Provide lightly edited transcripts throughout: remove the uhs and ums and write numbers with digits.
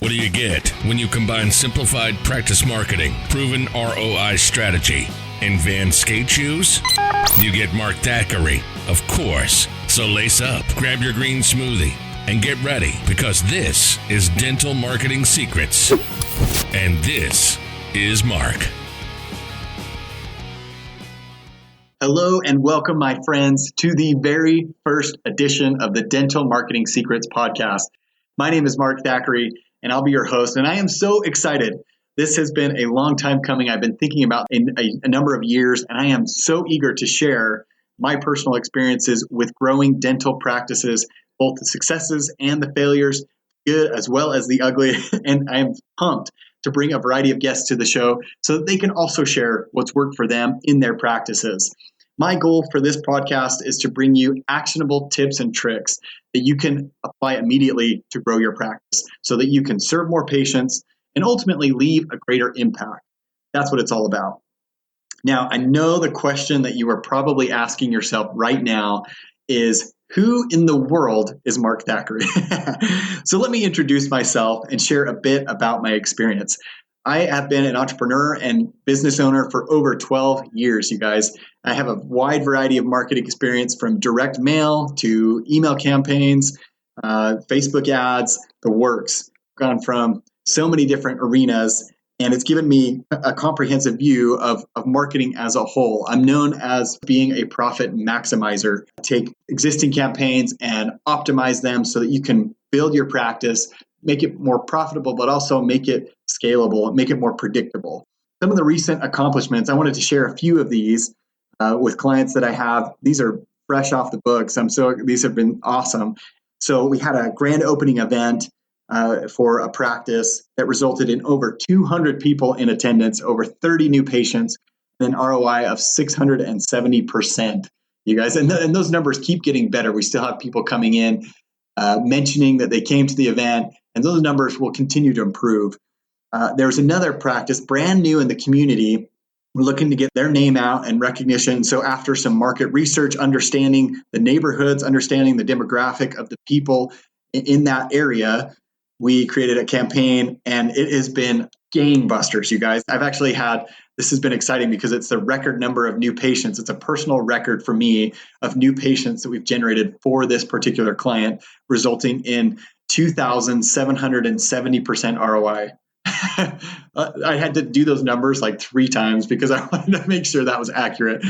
What do you get when you combine simplified practice marketing, proven ROI strategy, and Van skate shoes? You get Mark Thackeray, of course. So lace up, grab your green smoothie, and get ready, because this is Dental Marketing Secrets. And this is Mark. Hello and welcome, my friends, to the very first edition of the Dental Marketing Secrets podcast. My name is Mark Thackeray, and I'll be your host, and I am so excited. This has been a long time coming. I've been thinking about in a number of years, and I am so eager to share my personal experiences with growing dental practices, both the successes and the failures, good as well as the ugly, and I am pumped to bring a variety of guests to the show so that they can also share what's worked for them in their practices. My goal for this podcast is to bring you actionable tips and tricks that you can apply immediately to grow your practice so that you can serve more patients and ultimately leave a greater impact. That's what it's all about. Now, I know the question that you are probably asking yourself right now is, who in the world is Mark Thackeray? So let me introduce myself and share a bit about my experience. I have been an entrepreneur and business owner for over 12 years, you guys. I have a wide variety of marketing experience, from direct mail to email campaigns, Facebook ads, the works. I've gone from so many different arenas, and it's given me a comprehensive view of marketing as a whole. I'm known as being a profit maximizer. Take existing campaigns and optimize them so that you can build your practice, make it more profitable, but also make it scalable, make it more predictable. Some of the recent accomplishments, I wanted to share a few of these with clients that I have. These are fresh off the books. These have been awesome. So we had a grand opening event for a practice that resulted in over 200 people in attendance, over 30 new patients, and an ROI of 670%. You guys, and those numbers keep getting better. We still have people coming in mentioning that they came to the event, and those numbers will continue to improve. There's another practice, brand new in the community. We're looking to get their name out and recognition. So after some market research, understanding the neighborhoods, understanding the demographic of the people in that area, we created a campaign, and it has been gangbusters, you guys. This has been exciting because it's the record number of new patients. It's a personal record for me of new patients that we've generated for this particular client, resulting in 2,770% ROI. I had to do those numbers like 3 times because I wanted to make sure that was accurate.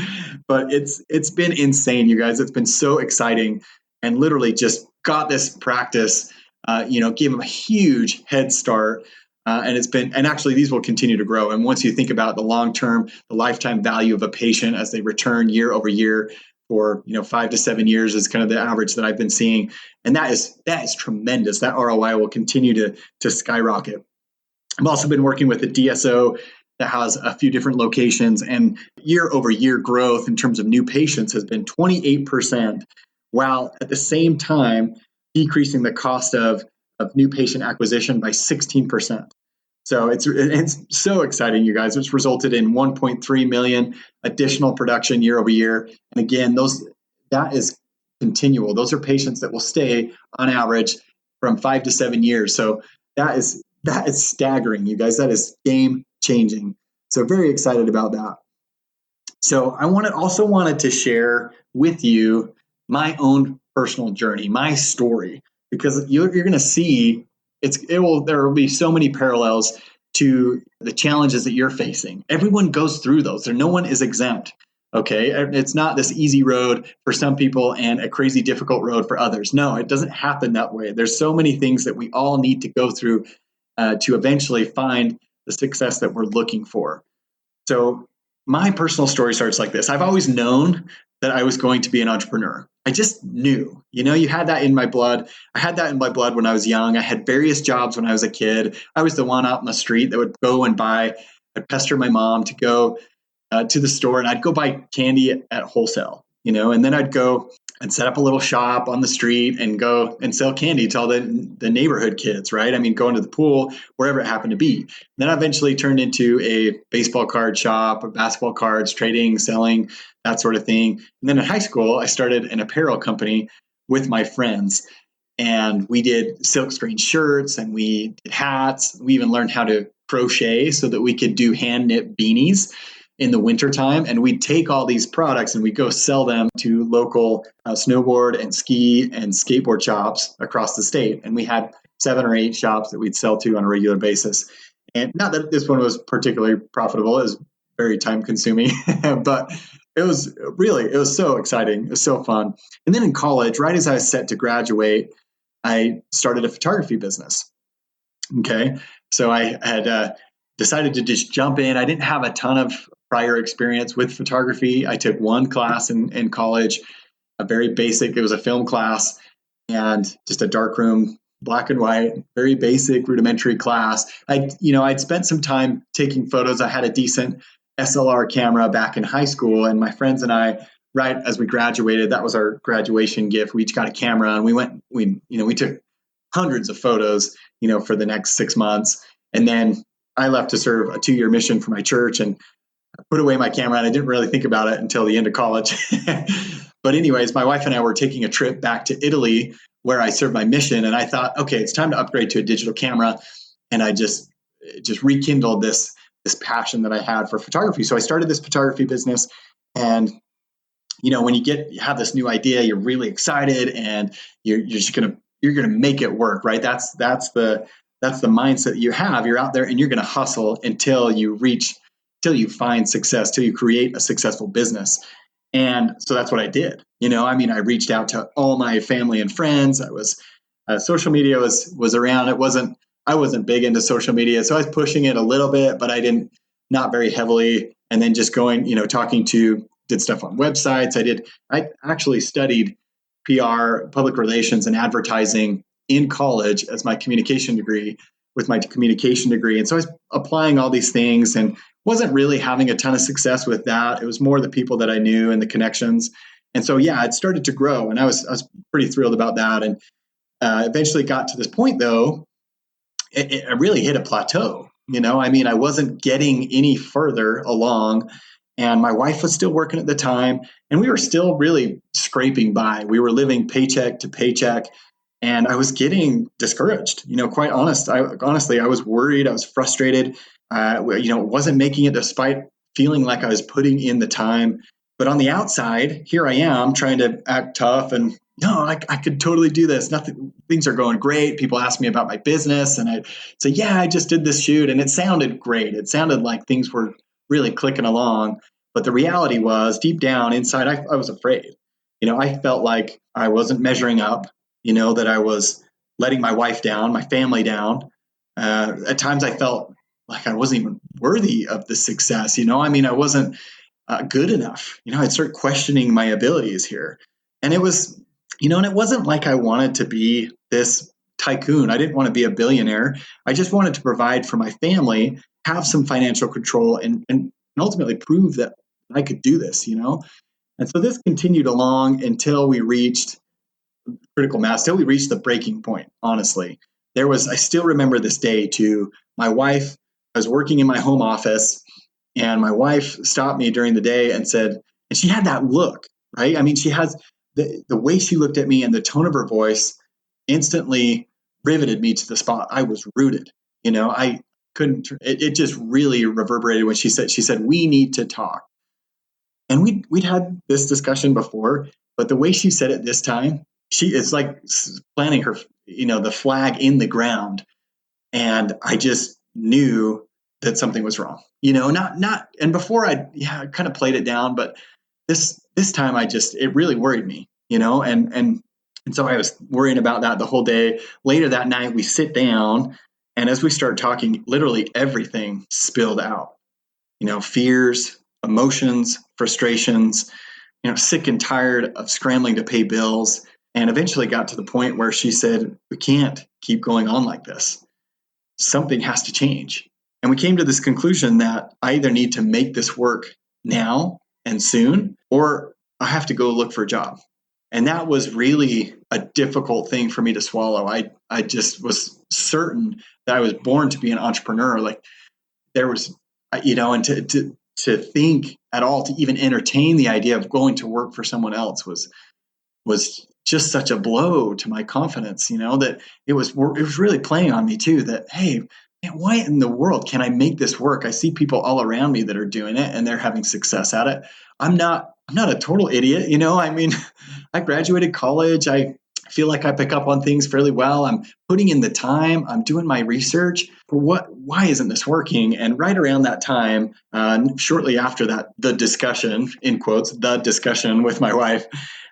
But it's been insane, you guys. It's been so exciting, and literally just got this practice, gave them a huge head start. And actually these will continue to grow. And once you think about the long-term, the lifetime value of a patient as they return year over year for 5 to 7 years is kind of the average that I've been seeing. And that is tremendous. That ROI will continue to skyrocket. I've also been working with a DSO that has a few different locations, and year over year growth in terms of new patients has been 28%, while at the same time decreasing the cost of new patient acquisition by 16%. So it's so exciting, you guys. It's resulted in 1.3 million additional production year over year. And again, that is continual. Those are patients that will stay on average from 5 to 7 years. So that is staggering, you guys. That is game changing. So very excited about that. So I also wanted to share with you my own personal journey, my story, because you're going to see there will be so many parallels to the challenges that you're facing. Everyone goes through those. No one is exempt. Okay. It's not this easy road for some people and a crazy difficult road for others. No, it doesn't happen that way. There's so many things that we all need to go through to eventually find the success that we're looking for. So my personal story starts like this. I've always known that I was going to be an entrepreneur. I just knew, you had that in my blood. I had that in my blood when I was young. I had various jobs when I was a kid. I was the one out in the street that would go and buy. I'd pester my mom to go to the store, and I'd go buy candy at wholesale, and then I'd go and set up a little shop on the street and go and sell candy to all the neighborhood kids, right? I mean, going to the pool, wherever it happened to be. Then I eventually turned into a baseball card shop, basketball cards, trading, selling, that sort of thing. And then in high school, I started an apparel company with my friends. And we did silkscreen shirts and we did hats. We even learned how to crochet so that we could do hand knit beanies in the wintertime. And we'd take all these products and we'd go sell them to local snowboard and ski and skateboard shops across the state. And we had 7 or 8 shops that we'd sell to on a regular basis. And not that this one was particularly profitable, it was very time consuming, but it was so exciting. It was so fun. And then in college, right as I was set to graduate, I started a photography business. Okay. So I had decided to just jump in. I didn't have a ton of prior experience with photography. I took one class in college, a very basic, it was a film class and just a darkroom, black and white, very basic rudimentary class. I'd spent some time taking photos. I had a decent SLR camera back in high school, and my friends and I, right as we graduated, that was our graduation gift. We each got a camera, and we took hundreds of photos, for the next 6 months. And then I left to serve a 2-year mission for my church and put away my camera, and I didn't really think about it until the end of college. But anyways, my wife and I were taking a trip back to Italy where I served my mission, and I thought, okay, it's time to upgrade to a digital camera. And I just rekindled this passion that I had for photography. So I started this photography business, and when you have this new idea, you're really excited, and you're gonna make it work, right? That's the mindset you have. You're out there and you're gonna hustle until you find success, till you create a successful business. And so that's what I did. I reached out to all my family and friends. Social media was around. I wasn't big into social media, so I was pushing it a little bit, but not very heavily. And then just going, did stuff on websites. I actually studied PR, public relations, and advertising in college as my communication degree. And so I was applying all these things and wasn't really having a ton of success with that. It was more the people that I knew and the connections. And so, yeah, it started to grow, and I was pretty thrilled about that. And eventually got to this point, though, it really hit a plateau. I wasn't getting any further along, and my wife was still working at the time, and we were still really scraping by. We were living paycheck to paycheck, and I was getting discouraged. Quite honestly, I was worried. I was frustrated. Wasn't making it despite feeling like I was putting in the time. But on the outside, here I am trying to act tough and I could totally do this. Things are going great. People ask me about my business, and I say, yeah, I just did this shoot, and it sounded great. It sounded like things were really clicking along. But the reality was, deep down inside, I was afraid. I felt like I wasn't measuring up. That I was letting my wife down, my family down. At times, I felt like I wasn't even worthy of the success. I wasn't good enough. I'd start questioning my abilities here, and it was. And it wasn't like I wanted to be this tycoon. I didn't want to be a billionaire. I just wanted to provide for my family, have some financial control, and ultimately prove that I could do this, And so this continued along until we reached critical mass, till we reached the breaking point, honestly. I still remember this day too. My wife, I was working in my home office, and my wife stopped me during the day and said, and she had that look, right? She has the way she looked at me and the tone of her voice instantly riveted me to the spot. I was rooted. I couldn't, it just really reverberated when she said, we need to talk. And we'd had this discussion before, but the way she said it this time, it's like planting her, the flag in the ground. And I just knew that something was wrong, and before I kind of played it down, but this time it really worried me, and so I was worrying about that the whole day. Later that night, we sit down, and as we start talking, literally everything spilled out, fears, emotions, frustrations, sick and tired of scrambling to pay bills, and eventually got to the point where she said, we can't keep going on like this. Something has to change. And we came to this conclusion that I either need to make this work now and soon, or I have to go look for a job. And that was really a difficult thing for me to swallow. I just was certain that I was born to be an entrepreneur. Like there was, and to think at all, to even entertain the idea of going to work for someone else was just such a blow to my confidence, that it was really playing on me too, that, hey, man, why in the world can I make this work? I see people all around me that are doing it and they're having success at it. I'm not a total idiot. I mean, I graduated college. I feel like I pick up on things fairly well. I'm putting in the time. I'm doing my research. But why isn't this working? And right around that time, shortly after that, the discussion, in quotes, the discussion with my wife,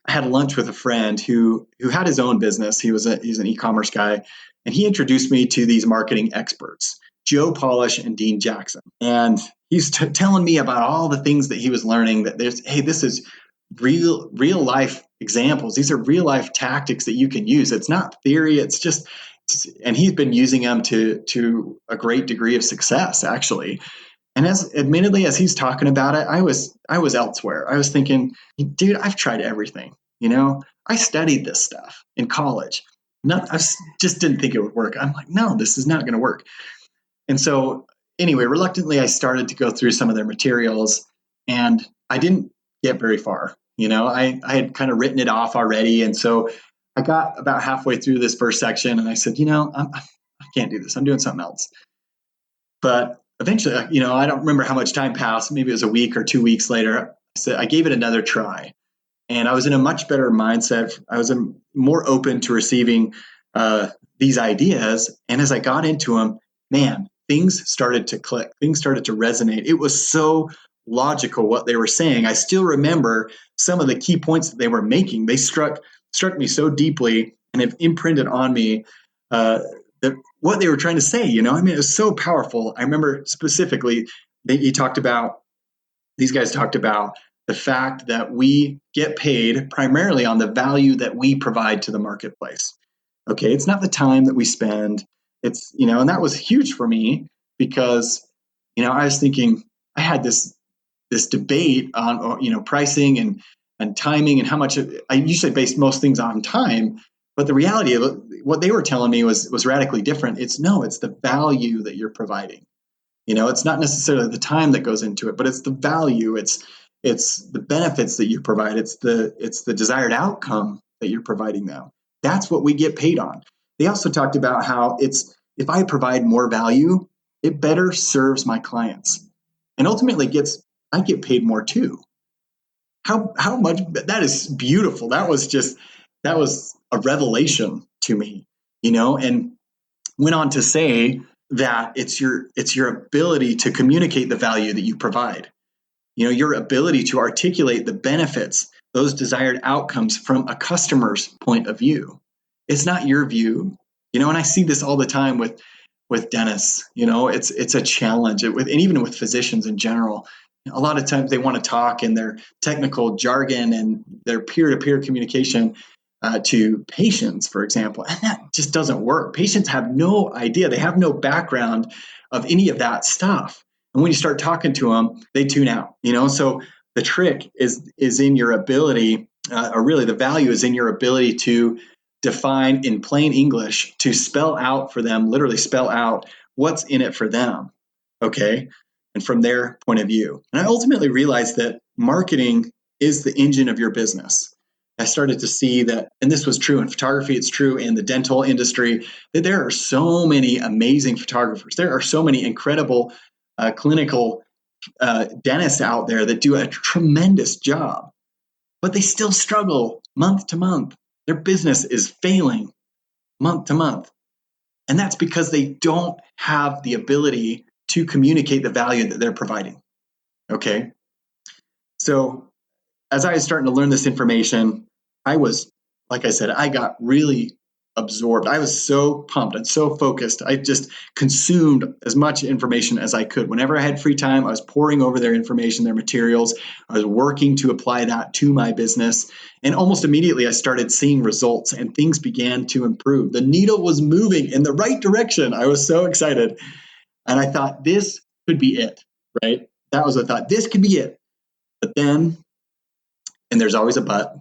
I had lunch with a friend who had his own business. He's an e-commerce guy, and he introduced me to these marketing experts, Joe Polish and Dean Jackson. And he's telling me about all the things that he was learning, that this is real life examples. These are real life tactics that you can use. It's not theory. And he's been using them to a great degree of success, actually. And admittedly, as he's talking about it, I was elsewhere. I was thinking, dude, I've tried everything. I studied this stuff in college. I just didn't think it would work. I'm like, no, this is not going to work. And so anyway, reluctantly, I started to go through some of their materials, and I didn't get very far. I had kind of written it off already. And so I got about halfway through this first section and I said, I can't do this. I'm doing something else. But eventually, I don't remember how much time passed. Maybe it was a week or 2 weeks later. I gave it another try, and I was in a much better mindset. I was more open to receiving these ideas. And as I got into them, man, things started to click. Things started to resonate. It was so logical what they were saying. I still remember some of the key points that they were making. They struck me so deeply and have imprinted on me that what they were trying to say. It was so powerful. I remember specifically these guys talked about the fact that we get paid primarily on the value that we provide to the marketplace. Okay, it's not the time that we spend. It's, and that was huge for me because, I was thinking, I had this debate on, pricing and timing and how much I usually base most things on time. But the reality of it, what they were telling me was radically different. It's the value that you're providing. It's not necessarily the time that goes into it, but it's the value. It's the benefits that you provide. It's the desired outcome that you're providing them. That's what we get paid on. They also talked about how if I provide more value, it better serves my clients, and ultimately I get paid more too. How much? That is beautiful. That was a revelation to me, and went on to say that it's your ability to communicate the value that you provide. Your ability to articulate the benefits, those desired outcomes from a customer's point of view. It's not your view, and I see this all the time with dentists. It's a challenge and even with physicians in general. A lot of times they want to talk in their technical jargon and their peer-to-peer communication to patients, for example, and that just doesn't work. Patients have no idea. They have no background of any of that stuff. And when you start talking to them, they tune out, So the trick is in your ability, or really the value is in your ability to define in plain English, to spell out for them, literally spell out what's in it for them, okay? And from their point of view. And I ultimately realized that marketing is the engine of your business. I started to see that, and this was true in photography, it's true in the dental industry, that there are so many amazing photographers. There are so many incredible clinical dentists out there that do a tremendous job, but they still struggle month to month. Their business is failing month to month. And that's because they don't have the ability to communicate the value that they're providing. Okay. So as I was starting to learn this information, I was, like I said, I got really absorbed. I was so pumped and so focused. I just consumed as much information as I could. Whenever I had free time, I was poring over their information, their materials. I was working to apply that to my business. And almost immediately, I started seeing results and things began to improve. The needle was moving in the right direction. I was so excited. And I thought, this could be it, right? That was what I thought. This could be it. But then, and there's always a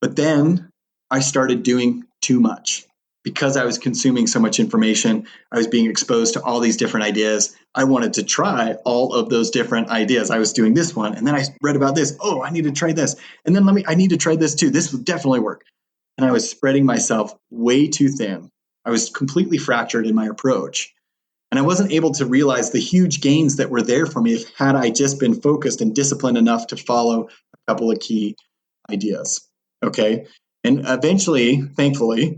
but then I started doing too much. Because I was consuming so much information, I was being exposed to all these different ideas. I wanted to try all of those different ideas. I was doing this one, and then I read about this. Oh, I need to try this. And then I need to try this too. This will definitely work. and I was spreading myself way too thin. I was completely fractured in my approach. And I wasn't able to realize the huge gains that were there for me if had I just been focused and disciplined enough to follow a couple of key ideas. Okay. And eventually, thankfully,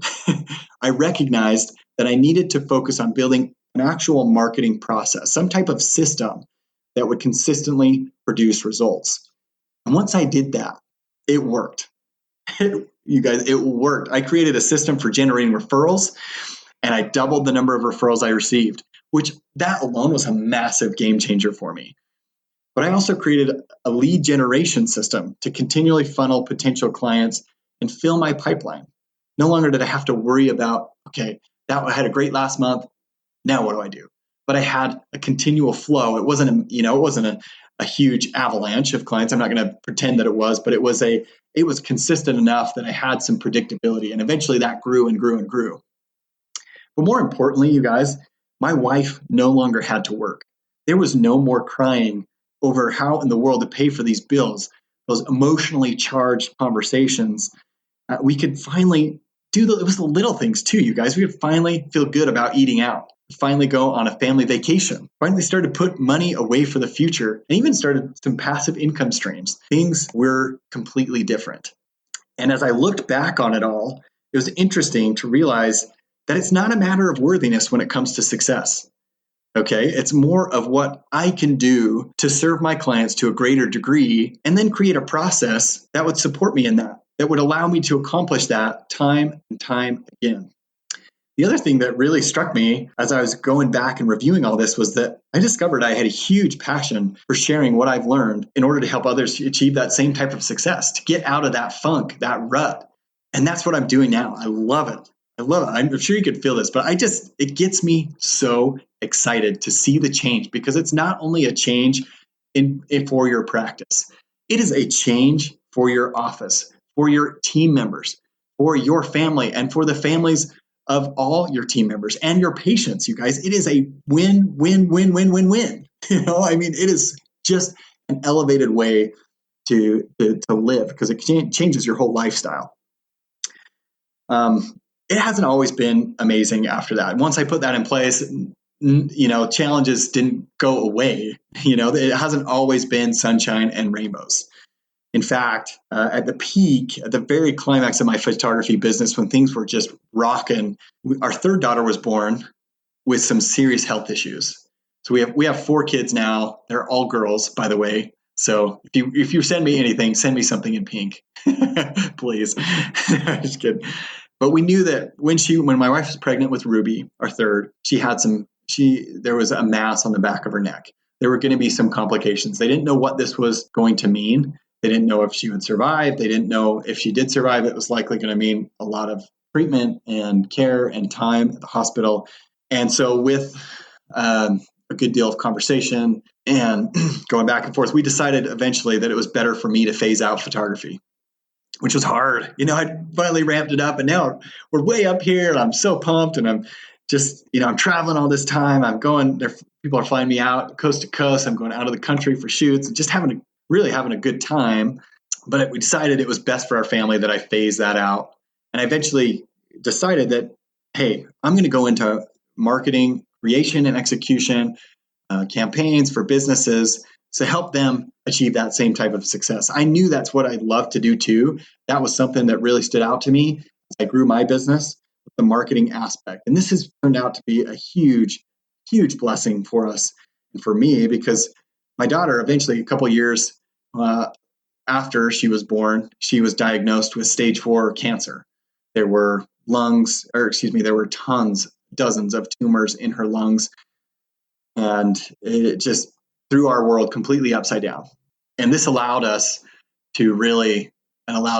I recognized that I needed to focus on building an actual marketing process, some type of system that would consistently produce results. And once I did that, it worked. You guys, it worked. I created a system for generating referrals, and I doubled the number of referrals I received, which that alone was a massive game changer for me. But I also created a lead generation system to continually funnel potential clients and fill my pipeline. No longer did I have to worry about, okay, that I had a great last month. Now what do I do? But I had a continual flow. It wasn't a huge avalanche of clients. I'm not going to pretend that it was, but it was consistent enough that I had some predictability. And eventually that grew and grew and grew. But more importantly, you guys, my wife no longer had to work. There was no more crying over how in the world to pay for these bills, those emotionally charged conversations. We could finally it was the little things too, you guys. We could finally feel good about eating out, finally go on a family vacation, finally started to put money away for the future, and even started some passive income streams. Things were completely different. And as I looked back on it all, it was interesting to realize that it's not a matter of worthiness when it comes to success. Okay, it's more of what I can do to serve my clients to a greater degree and then create a process that would support me in that would allow me to accomplish that time and time again. The other thing that really struck me as I was going back and reviewing all this was that I discovered I had a huge passion for sharing what I've learned in order to help others achieve that same type of success, to get out of that funk, that rut. And that's what I'm doing now. I love it. I'm sure you could feel this, but it gets me so excited to see the change, because it's not only a change for your practice. It is a change for your office, for your team members, for your family, and for the families of all your team members and your patients, you guys. It is a win, win, win, win, win, win. It is just an elevated way to live, because it changes your whole lifestyle. It hasn't always been amazing after that. Once I put that in place, challenges didn't go away. It hasn't always been sunshine and rainbows. In fact, at the peak, at the very climax of my photography business, when things were just rocking, our third daughter was born with some serious health issues. So we have 4 kids now. They're all girls, by the way. So if you send me anything, send me something in pink, please. Just kidding. But we knew that when my wife was pregnant with Ruby, our third, there was a mass on the back of her neck. There were going to be some complications. They didn't know what this was going to mean. They didn't know if she would survive. They didn't know if she did survive, it was likely going to mean a lot of treatment and care and time at the hospital. And so with a good deal of conversation and going back and forth, we decided eventually that it was better for me to phase out photography, which was hard. I finally ramped it up, and now we're way up here, and I'm so pumped, and I'm just, I'm traveling all this time. I'm going there. People are flying me out coast to coast. I'm going out of the country for shoots and just really having a good time. But we decided it was best for our family that I phase that out. And I eventually decided that, hey, I'm going to go into marketing, creation and execution, campaigns for businesses to help them achieve that same type of success. I knew that's what I'd love to do too. That was something that really stood out to me as I grew my business, the marketing aspect. And this has turned out to be a huge, huge blessing for us and for me, because my daughter, eventually a couple of years after she was born, she was diagnosed with stage 4 cancer. There were dozens of tumors in her lungs. And it just threw our world completely upside down. And this allowed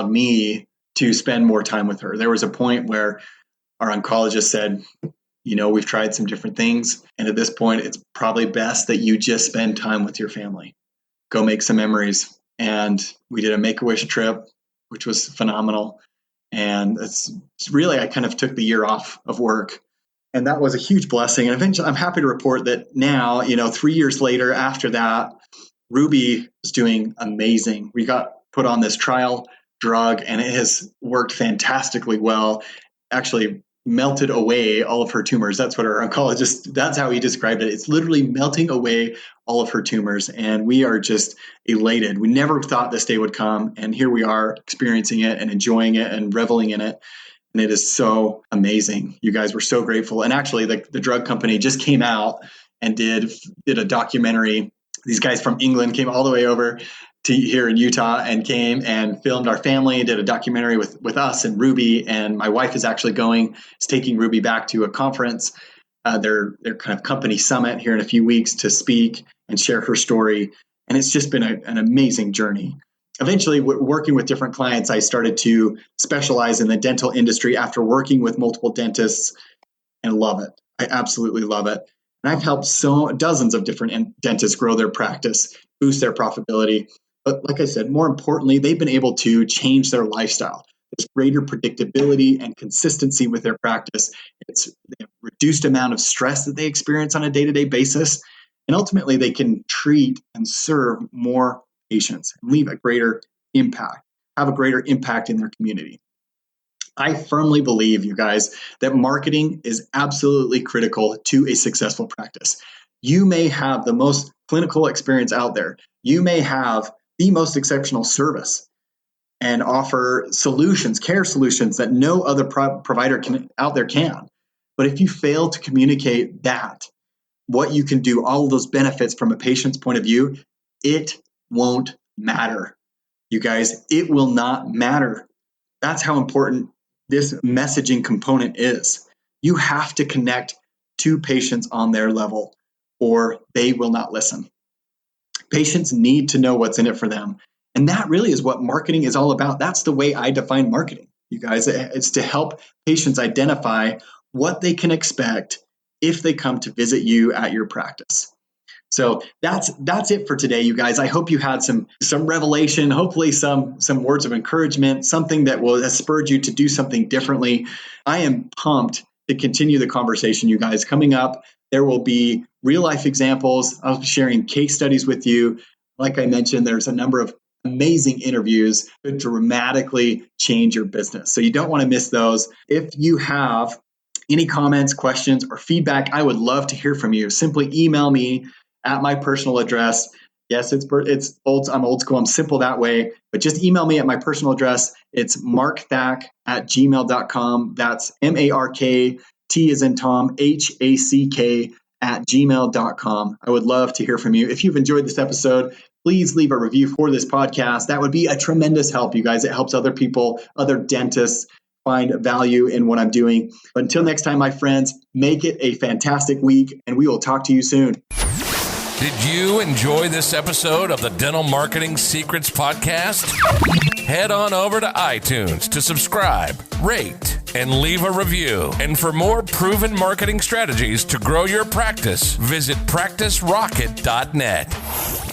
me to spend more time with her. There was a point where our oncologist said, we've tried some different things, and at this point, it's probably best that you just spend time with your family. Go make some memories. And we did a Make-A-Wish trip, which was phenomenal. And it's really, I kind of took the year off of work. And that was a huge blessing. And eventually, I'm happy to report that now, 3 years later after that, Ruby is doing amazing. We got put on this trial drug, and it has worked fantastically well. Actually melted away all of her tumors. That's what our oncologist, that's how he described it. It's literally melting away all of her tumors. And we are just elated. We never thought this day would come. And here we are experiencing it and enjoying it and reveling in it. And it is so amazing. You guys were so grateful. And actually the drug company just came out and did a documentary. These guys from England came all the way over to here in Utah and came and filmed our family, did a documentary with us and Ruby. And my wife is actually taking Ruby back to a conference, their kind of company summit here in a few weeks to speak and share her story. And it's just been an amazing journey. Eventually, working with different clients, I started to specialize in the dental industry after working with multiple dentists and love it. I absolutely love it. And I've helped dozens of different dentists grow their practice, boost their profitability. But like I said, more importantly, they've been able to change their lifestyle. There's greater predictability and consistency with their practice. It's a reduced amount of stress that they experience on a day-to-day basis. And ultimately, they can treat and serve more patients and leave a greater impact, have a greater impact in their community. I firmly believe, you guys, that marketing is absolutely critical to a successful practice. You may have the most clinical experience out there. You may have the most exceptional service and offer solutions, care solutions that no other provider out there can. But if you fail to communicate that, what you can do, all of those benefits from a patient's point of view, it won't matter. You guys, it will not matter. That's how important this messaging component is. You have to connect to patients on their level, or they will not listen. Patients need to know what's in it for them. And that really is what marketing is all about. That's the way I define marketing, you guys. It's to help patients identify what they can expect if they come to visit you at your practice. So that's it for today, you guys. I hope you had some revelation, hopefully some words of encouragement, something that has spurred you to do something differently. I am pumped to continue the conversation, you guys. Coming up, there will be real life examples. I'll be sharing case studies with you. Like I mentioned, there's a number of amazing interviews that dramatically change your business. So you don't want to miss those. If you have any comments, questions, or feedback, I would love to hear from you. Simply email me at my personal address. Yes, old. I'm old school. I'm simple that way. But just email me at my personal address. It's markthack@gmail.com. That's MARK, T as in Tom, HACK @gmail.com. I would love to hear from you. If you've enjoyed this episode, please leave a review for this podcast. That would be a tremendous help, you guys. It helps other people, other dentists find value in what I'm doing. But until next time, my friends, make it a fantastic week, and we will talk to you soon. Did you enjoy this episode of the Dental Marketing Secrets Podcast? Head on over to iTunes to subscribe, rate, and leave a review. And for more proven marketing strategies to grow your practice, visit practicerocket.net.